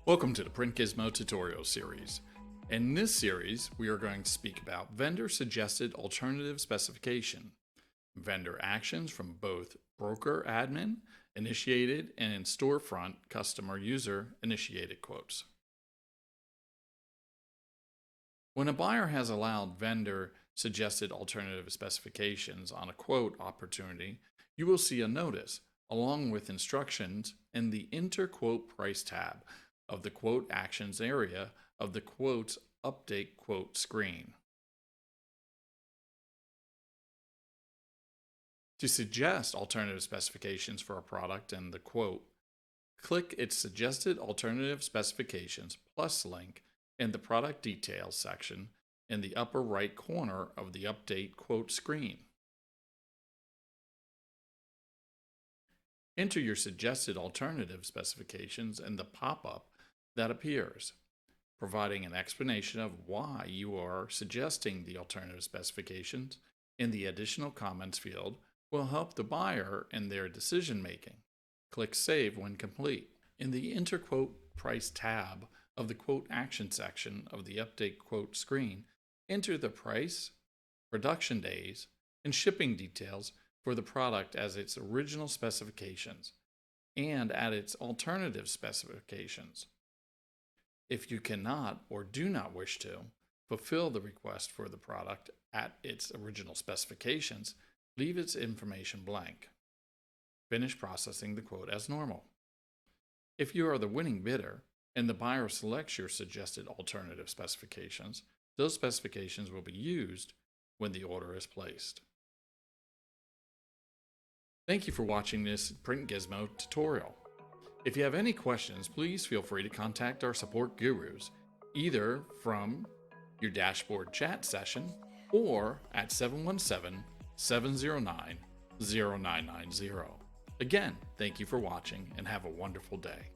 Welcome to the PrintGizmo tutorial series. In this series, we are going to speak about vendor-suggested alternative specification, vendor actions from both broker admin initiated and storefront customer user initiated quotes. When a buyer has allowed vendor-suggested alternative specifications on a quote opportunity, you will see a notice along with instructions in the Enter Quote Price tab of the Quote Actions area of the Quotes Update Quote screen. To suggest alternative specifications for a product in the quote, click its Suggested Alternative Specifications Plus link in the Product Details section in the upper right corner of the Update Quote screen. Enter your suggested alternative specifications in the pop-up that appears, providing an explanation of why you are suggesting the alternative specifications in the Additional Comments field will help the buyer in their decision making. Click Save when complete. In the Enter Quote Price tab of the Quote Action section of the Update Quote screen, enter the price, production days, and shipping details for the product as its original specifications and add its alternative specifications. If you cannot or do not wish to fulfill the request for the product at its original specifications, leave its information blank. Finish processing the quote as normal. If you are the winning bidder and the buyer selects your suggested alternative specifications, those specifications will be used when the order is placed. Thank you for watching this PrintGizmo tutorial. If you have any questions, please feel free to contact our support gurus, either from your dashboard chat session or at 717-709-0990. Again, thank you for watching and have a wonderful day.